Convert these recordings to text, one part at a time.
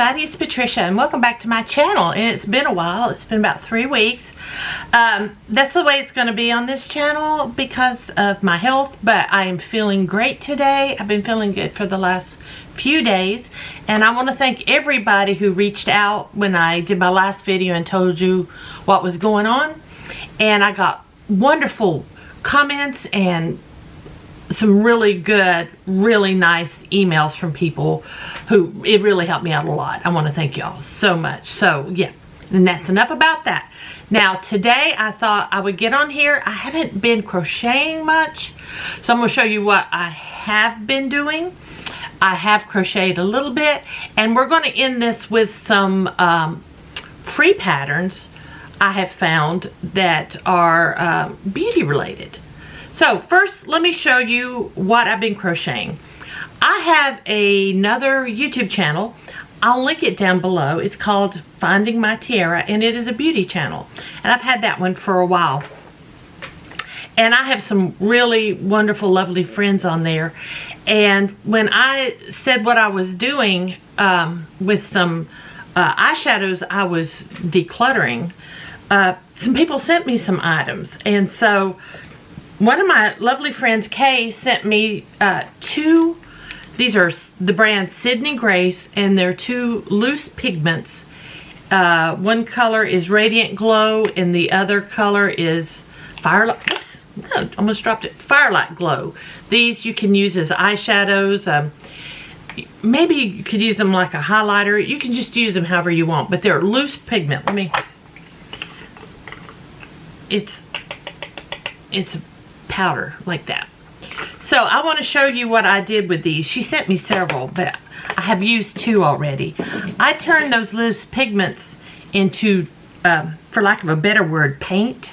everybody, it's Patricia and welcome back to my channel. And it's been a while, it's been about 3 weeks. That's the way it's going to be on this channel because of my health, but I am feeling great today. I've been feeling good for the last few days, and I want to thank everybody who reached out when I did my last video and told you what was going on. And I got wonderful comments and some really good, really nice emails from people who, it really helped me out a lot. I want to thank y'all so much. So yeah, and that's enough about that. Now today I thought I would get on here. I haven't been crocheting much, so I'm going to show you what I have been doing. I have crocheted a little bit, and we're going to end this with some free patterns I have found that are beauty related. So first, let me show you what I've been crocheting. I have another YouTube channel. I'll link it down below. It's called Finding My Tiara, and it is a beauty channel. And I've had that one for a while. And I have some really wonderful, lovely friends on there. And when I said what I was doing with some eyeshadows I was decluttering, some people sent me some items. And so one of my lovely friends, Kay, sent me two. These are the brand Sydney Grace, and they're two loose pigments. One color is Radiant Glow, and the other color is Firelight. Oops, I almost dropped it. Firelight Glow. These you can use as eyeshadows. Maybe you could use them like a highlighter. You can just use them however you want, but they're loose pigment. Let me. It's a powder like that. So I want to show you what I did with these. She sent me several, but I have used two already. I turned those loose pigments into, for lack of a better word, paint,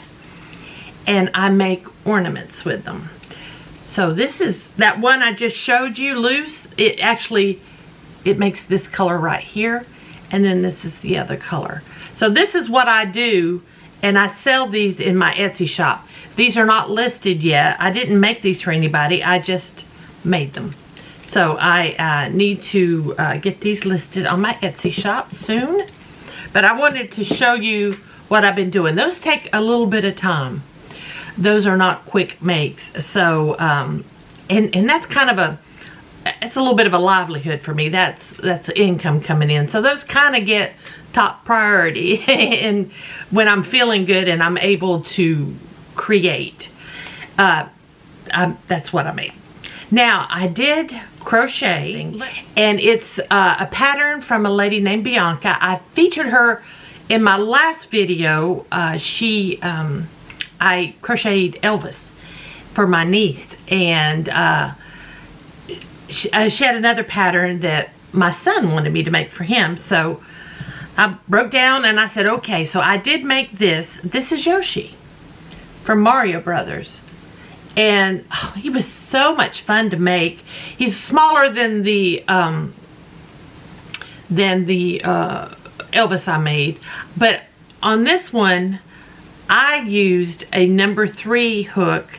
and I make ornaments with them. So this is that one I just showed you loose. It makes this color right here, and then this is the other color. So this is what I do, and I sell these in my Etsy shop. These are not listed yet. I didn't make these for anybody. I just made them. So I need to get these listed on my Etsy shop soon. But I wanted to show you what I've been doing. Those take a little bit of time. Those are not quick makes. So, and that's kind of it's a little bit of a livelihood for me. That's income coming in. So those kind of get top priority and when I'm feeling good and I'm able to create, that's what I made. Now I did crochet, and it's a pattern from a lady named Bianca. I featured her in my last video. I crocheted Elvis for my niece, and she had another pattern that my son wanted me to make for him. So I broke down and I said, okay, so I did make this. This is Yoshi from Mario Brothers. And oh, he was so much fun to make. He's smaller than the Elvis I made. But on this one, I used a number 3 hook,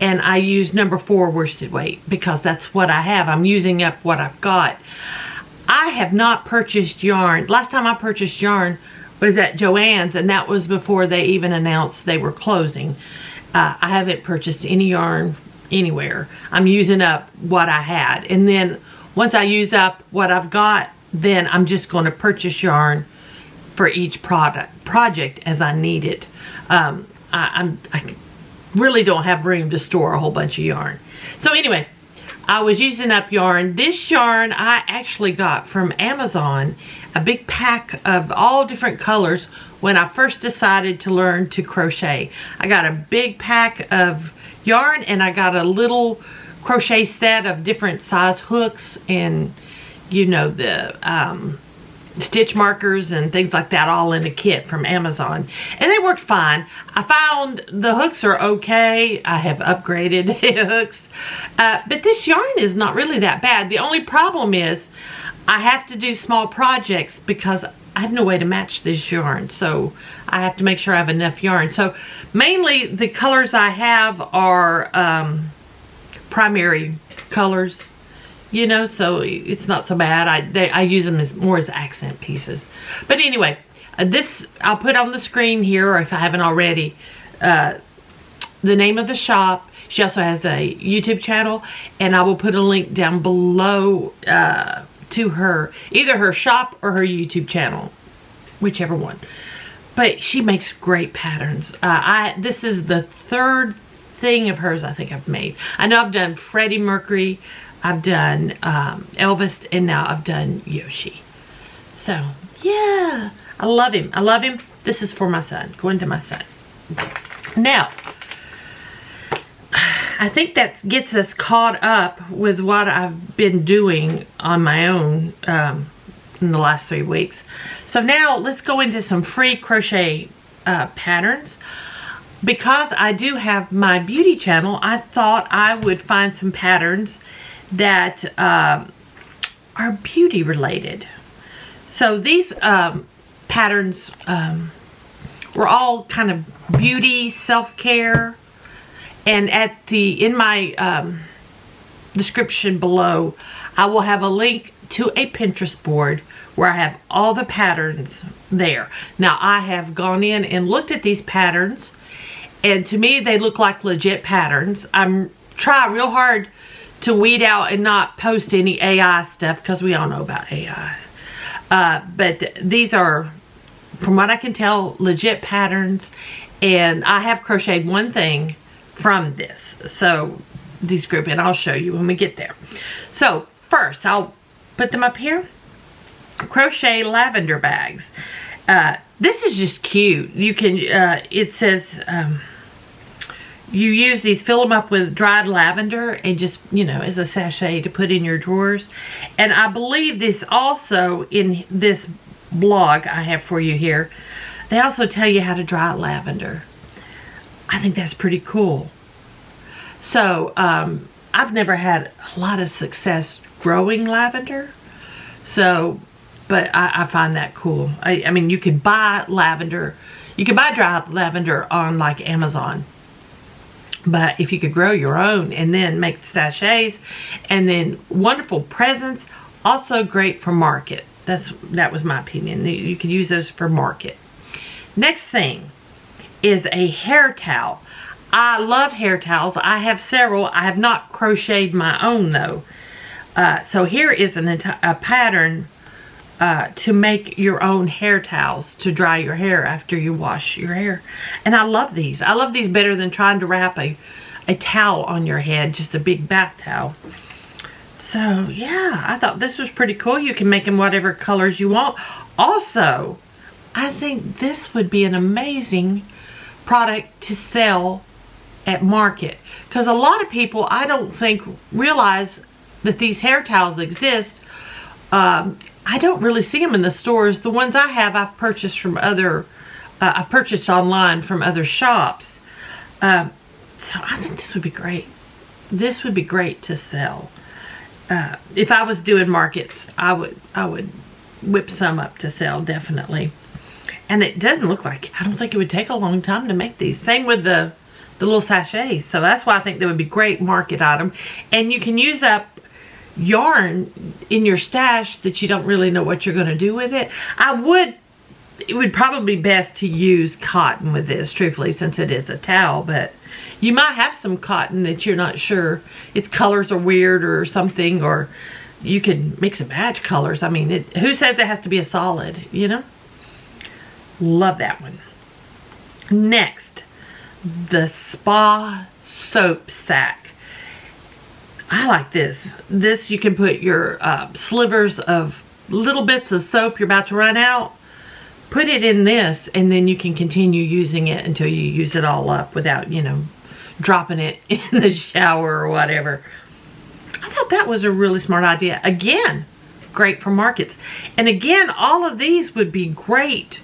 and I used number 4 worsted weight because that's what I have. I'm using up what I've got. I have not purchased yarn. Last time I purchased yarn was at Joann's, and that was before they even announced they were closing. I haven't purchased any yarn anywhere. I'm using up what I had. And then once I use up what I've got, then I'm just going to purchase yarn for each project as I need it. I really don't have room to store a whole bunch of yarn. So anyway, I was using up yarn. This yarn I actually got from Amazon, a big pack of all different colors when I first decided to learn to crochet. I got a big pack of yarn, and I got a little crochet set of different size hooks and, you know, the stitch markers and things like that, all in a kit from Amazon, and they worked fine. I found the hooks are okay. I have upgraded hooks, but this yarn is not really that bad. The only problem is I have to do small projects because I have no way to match this yarn, so I have to make sure I have enough yarn. So mainly the colors I have are primary colors. you know, so it's not so bad. I use them as more as accent pieces. But anyway, this I'll put on the screen here, or if I haven't already, the name of the shop. She also has a YouTube channel, and I will put a link down below to her, either her shop or her YouTube channel, whichever one. But she makes great patterns. This is the third thing of hers I think I've made. I know I've done Freddie Mercury, I've done Elvis, and now I've done Yoshi. So yeah, I love him. I love him. This is for my son, going to my son. Now, I think that gets us caught up with what I've been doing on my own in the last 3 weeks. So now let's go into some free crochet patterns. Because I do have my beauty channel, I thought I would find some patterns that are beauty related. So these patterns were all kind of beauty, self-care. And in my description below, I will have a link to a Pinterest board where I have all the patterns there. Now, I have gone in and looked at these patterns, and to me, they look like legit patterns. I'm trying real hard to weed out and not post any AI stuff, because we all know about AI. But these are, from what I can tell, legit patterns. And I have crocheted one thing from this. So these group, and I'll show you when we get there. So first, I'll put them up here. Crochet lavender bags. This is just cute. You can, it says, you use these, fill them up with dried lavender, and just, you know, as a sachet to put in your drawers. And I believe this also, in this blog I have for you here, they also tell you how to dry lavender. I think that's pretty cool. So, I've never had a lot of success growing lavender. So, but I find that cool. I mean, you could buy lavender. You can buy dry lavender on like Amazon. But if you could grow your own and then make sachets, and then wonderful presents, also great for market. That was my opinion. You could use those for market. Next thing is a hair towel. I love hair towels. I have several. I have not crocheted my own though. So here is a pattern to make your own hair towels to dry your hair after you wash your hair. And I love these. I love these better than trying to wrap a towel on your head, just a big bath towel. So yeah, I thought this was pretty cool. You can make them whatever colors you want. Also, I think this would be an amazing product to sell at market, because a lot of people, I don't think, realize that these hair towels exist. I don't really see them in the stores. The ones I have, I've purchased from other, I've purchased online from other shops. So I think this would be great. This would be great to sell. If I was doing markets, I would whip some up to sell, definitely. And it doesn't look like, I don't think it would take a long time to make these. Same with the little sachets. So that's why I think they would be great market item. And you can use up yarn in your stash that you don't really know what you're going to do with it. It would probably be best to use cotton with this, truthfully, since it is a towel. But you might have some cotton that you're not sure, its colors are weird or something, or you can mix and match colors. I mean, who says it has to be a solid, you know? Love that one. Next, the spa soap sack. I like this. This, you can put your slivers of little bits of soap you're about to run out. Put it in this, and then you can continue using it until you use it all up without, you know, dropping it in the shower or whatever. I thought that was a really smart idea. Again, great for markets. And again, all of these would be great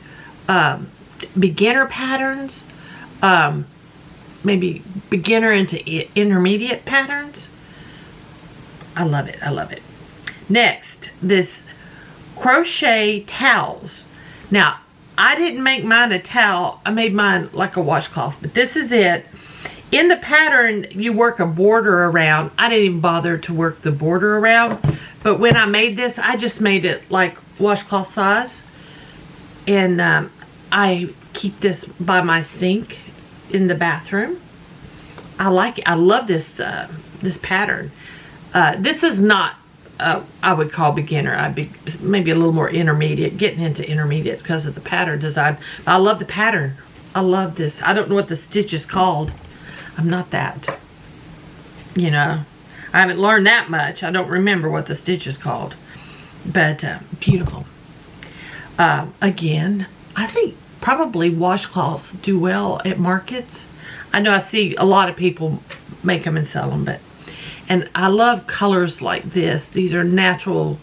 beginner patterns. Maybe beginner into intermediate patterns. I love it. I love it. Next, this crochet towels. Now, I didn't make mine a towel. I made mine like a washcloth, but this is it. In the pattern, you work a border around. I didn't even bother to work the border around. But when I made this, I just made it like washcloth size. And I keep this by my sink in the bathroom. I like it. I love this this pattern. This is not I would call beginner. I'd be maybe a little more intermediate, getting into intermediate because of the pattern design. But I love the pattern. I love this. I don't know what the stitch is called. I'm not that, you know, I haven't learned that much. I don't remember what the stitch is called. But beautiful. Again, I think probably washcloths do well at markets. I know I see a lot of people make them and sell them, but, and I love colors like this. These are natural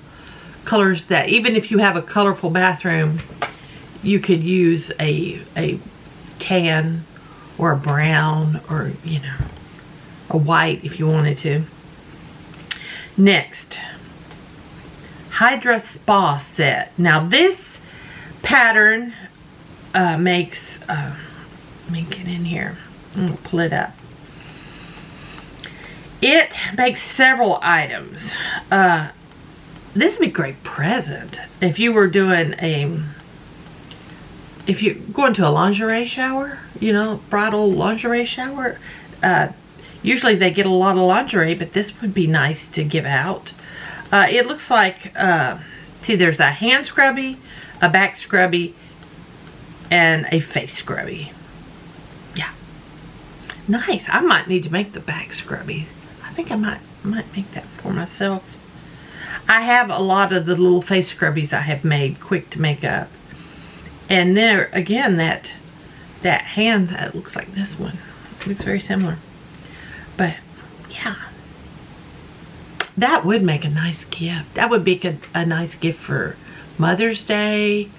colors that even if you have a colorful bathroom, you could use a tan or a brown or, you know, a white if you wanted to. Next, Hydra Spa set. Now this pattern makes, let me get in here. I'm gonna pull it up. It makes several items. This would be a great present if you were doing if you're going to a lingerie shower, you know, bridal lingerie shower. Usually they get a lot of lingerie, but this would be nice to give out. It looks like, see, there's a hand scrubby, a back scrubby, and a face scrubby. Yeah. Nice. I might need to make the back scrubby. I think I might make that for myself. I have a lot of the little face scrubbies I have made quick to make up. And there, again, that hand, that looks like this one. It looks very similar. But, yeah. That would make a nice gift. That would be a nice gift for Mother's Day,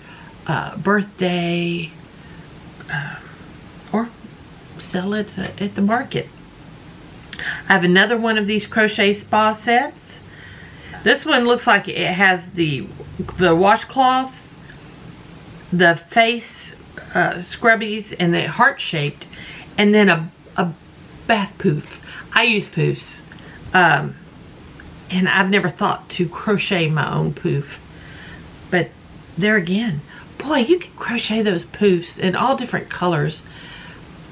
birthday, or sell it at the market. I have another one of these crochet spa sets. This one looks like it has the washcloth, the face scrubbies, and the heart-shaped, and then a bath poof. I use poofs. And I've never thought to crochet my own poof. But there again, boy, you can crochet those poofs in all different colors.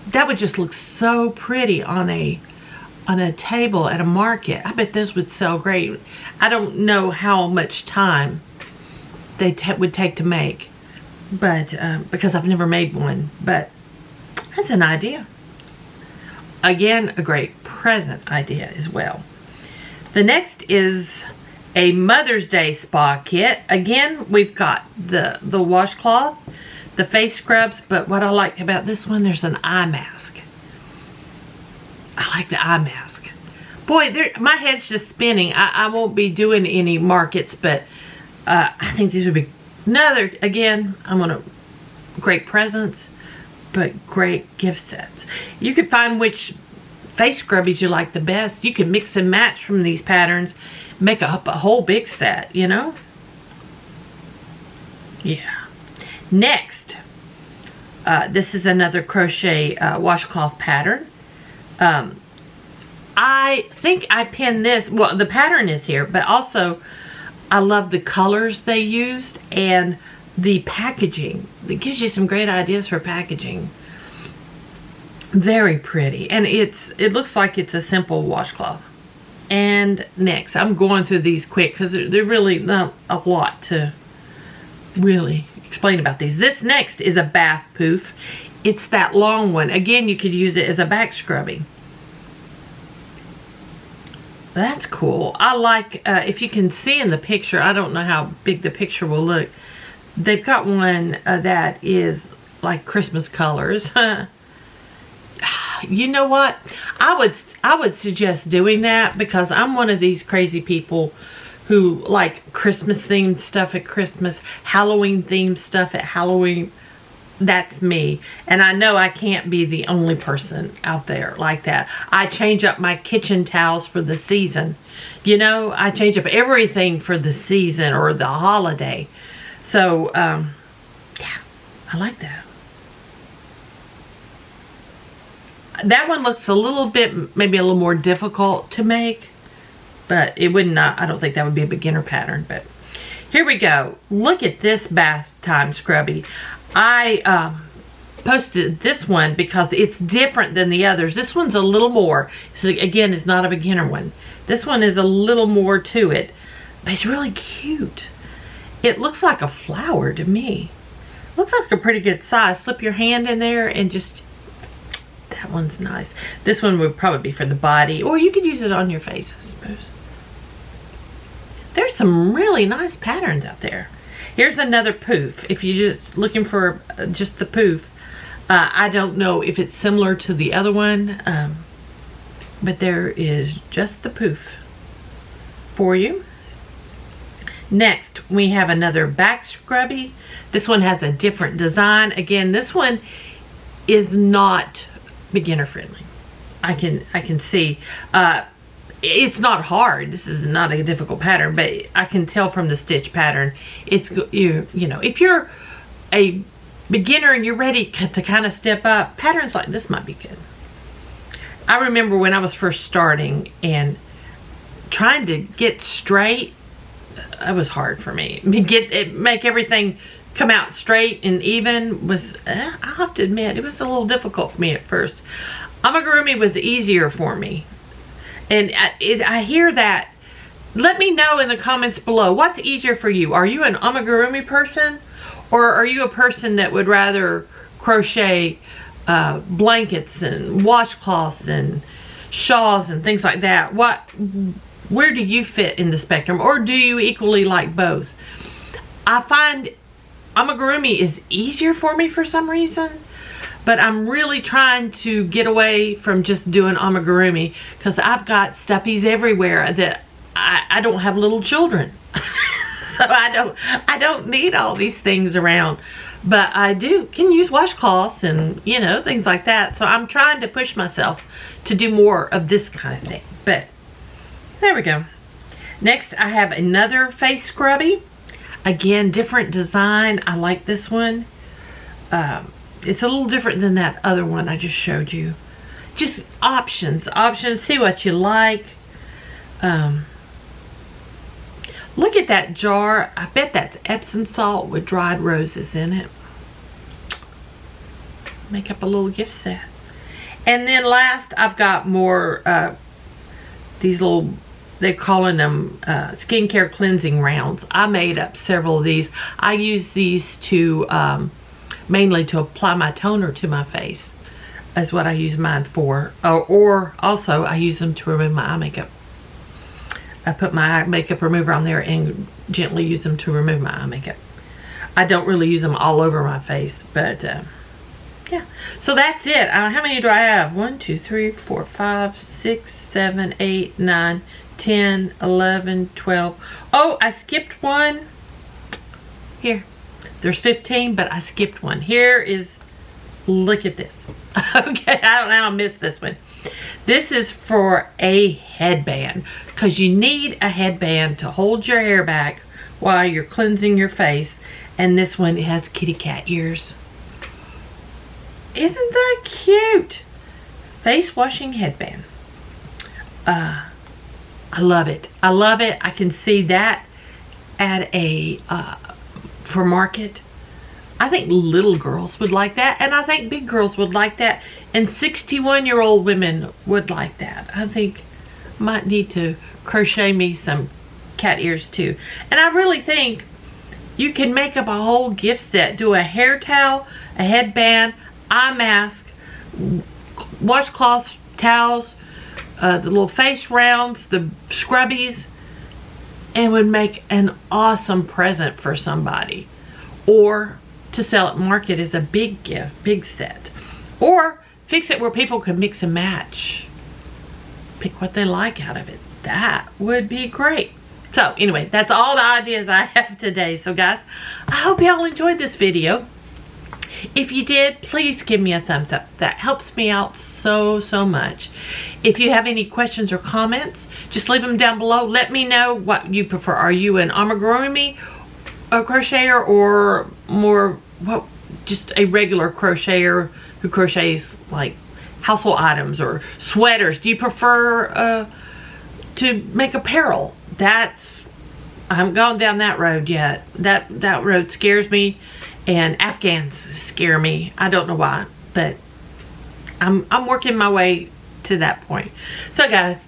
That would just look so pretty on a table at a market. I bet those would sell great. I don't know how much time they would take to make, but because I've never made one. But that's an idea. Again, a great present idea as well. The next is a Mother's Day spa kit. Again, we've got the washcloth, the face scrubs, but what I like about this one, there's an eye mask. I like the eye mask. Boy, my head's just spinning. I won't be doing any markets, but I think these would be another, again, great presents, but great gift sets. You could find which face scrubbies you like the best. You can mix and match from these patterns, make up a whole big set, you know? Yeah. Next, this is another crochet washcloth pattern. I think I pinned this, well, the pattern is here, but also I love the colors they used and the packaging. It gives you some great ideas for packaging. Very pretty, and it looks like it's a simple washcloth. And next, I'm going through these quick because they're really not a lot to really explain about these. This next is a bath poof. It's that long one. Again, you could use it as a back scrubby. That's cool. I like, if you can see in the picture, I don't know how big the picture will look. They've got one that is like Christmas colors. You know what? I would suggest doing that because I'm one of these crazy people who like Christmas themed stuff at Christmas, Halloween themed stuff at Halloween. That's me. And I know I can't be the only person out there like that. I change up my kitchen towels for the season. You know, I change up everything for the season or the holiday. So, yeah, I like that. That one looks a little bit, maybe a little more difficult to make, but it would not, I don't think that would be a beginner pattern. But here we go. Look at this bath time scrubby. I posted this one because it's different than the others. This one's a little more, so again, it's not a beginner one. This one is a little more to it, but it's really cute. It looks like a flower to me. Looks like a pretty good size. Slip your hand in there and just, that one's nice. This one would probably be for the body, or you could use it on your face, I suppose. There's some really nice patterns out there. Here's another poof. If you're just looking for just the poof, I don't know if it's similar to the other one, but there is just the poof for you. Next, we have another back scrubby. This one has a different design. Again, this one is not beginner friendly. I can see. It's not hard. This is not a difficult pattern, but I can tell from the stitch pattern. It's you know, if you're a beginner and you're ready to kind of step up, patterns like this might be good. I remember when I was first starting and trying to get straight, it was hard for me. Make everything come out straight and even was, I have to admit, it was a little difficult for me at first. Amigurumi was easier for me. And I hear that. Let me know in the comments below, what's easier for you? Are you an amigurumi person? Or are you a person that would rather crochet blankets and washcloths and shawls and things like that? Where do you fit in the spectrum? Or do you equally like both? I find amigurumi is easier for me for some reason, but I'm really trying to get away from just doing amigurumi because I've got stuffies everywhere that I don't have little children. So I don't need all these things around, but I can use washcloths and, you know, things like that. So I'm trying to push myself to do more of this kind of thing. But there we go. Next, I have another face scrubby. Again, different design. I like this one. It's a little different than that other one I just showed you. Just options. See what you like. Look at that jar. I bet that's Epsom salt with dried roses in it. Make up a little gift set. And then last, I've got more these little, they're calling them skincare cleansing rounds. I made up several of these. I use these to mainly to apply my toner to my face. That's what I use mine for. Or also I use them to remove my eye makeup. I put my eye makeup remover on there and gently use them to remove my eye makeup. I don't really use them all over my face, but yeah. So that's it. How many do I have? 1, 2, 3, 4, 5, 6, 7, 8, 9, 10, 11, 12. Oh, I skipped one. Here. There's 15, but I skipped one. Here is, look at this. Okay, I don't know how I missed this one. This is for a headband, because you need a headband to hold your hair back while you're cleansing your face. And this one has kitty cat ears. Isn't that cute? Face washing headband. I love it. I love it. I can see that at a for market. I think little girls would like that, and I think big girls would like that, and 61-year-old women would like that. I think I might need to crochet me some cat ears too. And I really think you can make up a whole gift set. Do a hair towel, a headband, eye mask, washcloths, towels, the little face rounds, the scrubbies, and would make an awesome present for somebody. Or to sell at market as a big gift, big set. Or fix it where people can mix and match. Pick what they like out of it. That would be great. So anyway, that's all the ideas I have today. So guys, I hope y'all enjoyed this video. If you did, please give me a thumbs up. That helps me out so much. If you have any questions or comments, just leave them down below. Let me know what you prefer. Are you an amigurumi crocheter, or more just a regular crocheter who crochets like household items or sweaters? Do you prefer to make apparel? I haven't gone down that road yet. That road scares me, and Afghans scare me. I don't know why, but I'm working my way to that point. So guys,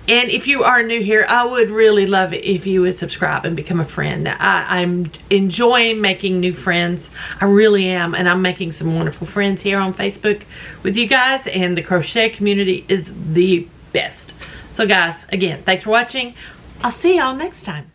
and if you are new here, I would really love it if you would subscribe and become a friend. I'm enjoying making new friends. I really am, and I'm making some wonderful friends here on Facebook with you guys, and the crochet community is the best. So guys, again, thanks for watching. I'll see y'all next time.